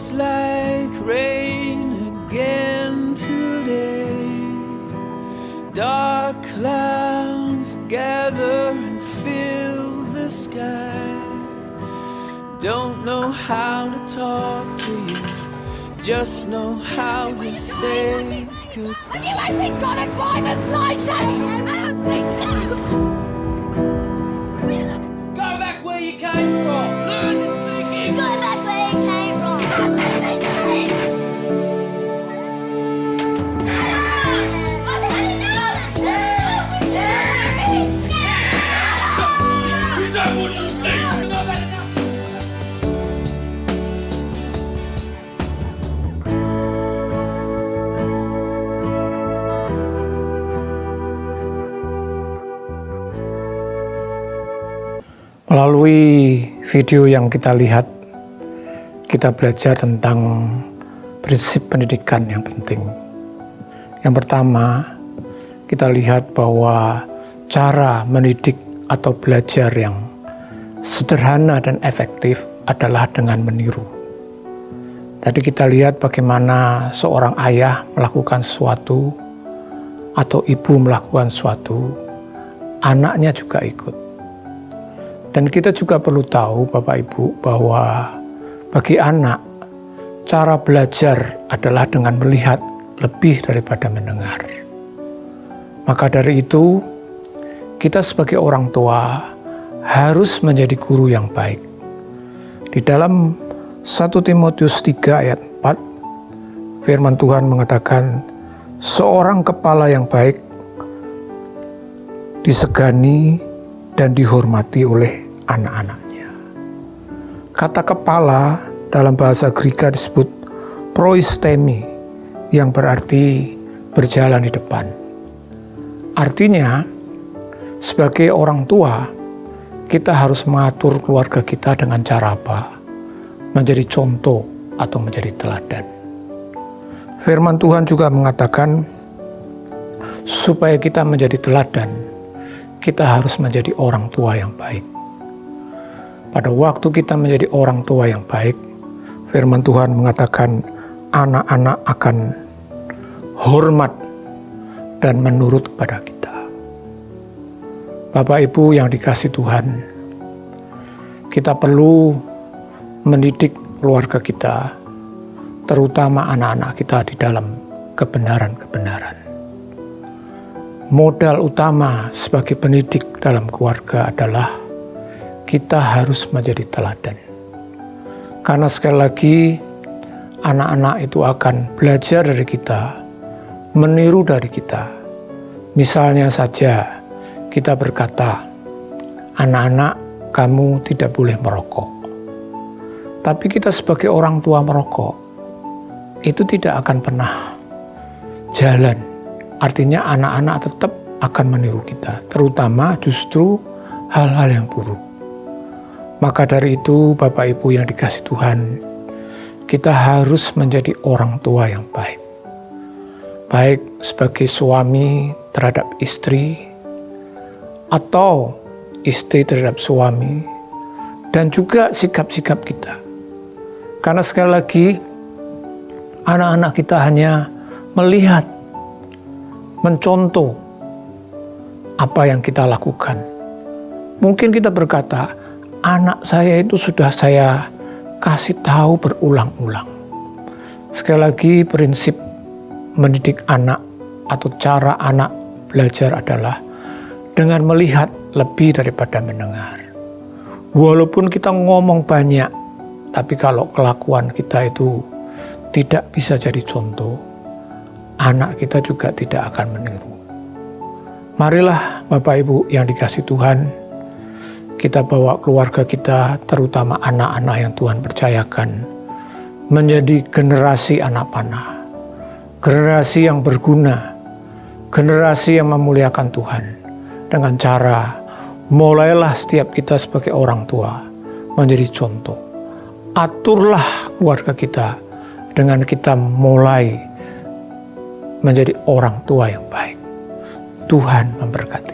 looks like rain again today. Dark clouds gather and fill the sky. Don't know how to talk to you, just know how to say goodbye. Have you actually got a driver's license? I don't think so. Go back where you came from. Learn to speak English. Go back where you came from. Is that what you think? No, better not. Melalui video yang kita lihat, kita belajar tentang prinsip pendidikan yang penting. Yang pertama, kita lihat bahwa cara mendidik atau belajar yang sederhana dan efektif adalah dengan meniru. Tadi kita lihat bagaimana seorang ayah melakukan sesuatu atau ibu melakukan sesuatu, anaknya juga ikut. Dan kita juga perlu tahu Bapak Ibu bahwa bagi anak, cara belajar adalah dengan melihat lebih daripada mendengar. Maka dari itu, kita sebagai orang tua harus menjadi guru yang baik. Di dalam 1 Timotius 3 ayat 4, firman Tuhan mengatakan, seorang kepala yang baik disegani dan dihormati oleh anak-anaknya. Kata kepala dalam bahasa Greka disebut proistemi, yang berarti berjalan di depan. Artinya, sebagai orang tua, kita harus mengatur keluarga kita dengan cara apa? Menjadi contoh atau menjadi teladan. Firman Tuhan juga mengatakan, supaya kita menjadi teladan, kita harus menjadi orang tua yang baik. Pada waktu kita menjadi orang tua yang baik, firman Tuhan mengatakan anak-anak akan hormat dan menurut kepada kita. Bapak Ibu yang dikasihi Tuhan, kita perlu mendidik keluarga kita, terutama anak-anak kita di dalam kebenaran-kebenaran. Modal utama sebagai pendidik dalam keluarga adalah kita harus menjadi teladan. Karena sekali lagi, anak-anak itu akan belajar dari kita, meniru dari kita. Misalnya saja, kita berkata, anak-anak, kamu tidak boleh merokok. Tapi kita sebagai orang tua merokok, itu tidak akan pernah jalan. Artinya anak-anak tetap akan meniru kita, terutama justru hal-hal yang buruk. Maka dari itu Bapak Ibu yang dikasihi Tuhan, kita harus menjadi orang tua yang baik. Baik sebagai suami terhadap istri, atau istri terhadap suami, dan juga sikap-sikap kita. Karena sekali lagi, anak-anak kita hanya melihat, mencontoh apa yang kita lakukan. Mungkin kita berkata, anak saya itu sudah saya kasih tahu berulang-ulang. Sekali lagi, prinsip mendidik anak atau cara anak belajar adalah dengan melihat lebih daripada mendengar. Walaupun kita ngomong banyak, tapi kalau kelakuan kita itu tidak bisa jadi contoh, anak kita juga tidak akan meniru. Marilah Bapak Ibu yang dikasihi Tuhan, kita bawa keluarga kita, terutama anak-anak yang Tuhan percayakan, menjadi generasi anak panah, generasi yang berguna, generasi yang memuliakan Tuhan. Dengan cara, mulailah setiap kita sebagai orang tua menjadi contoh. Aturlah keluarga kita dengan kita mulai menjadi orang tua yang baik. Tuhan memberkati.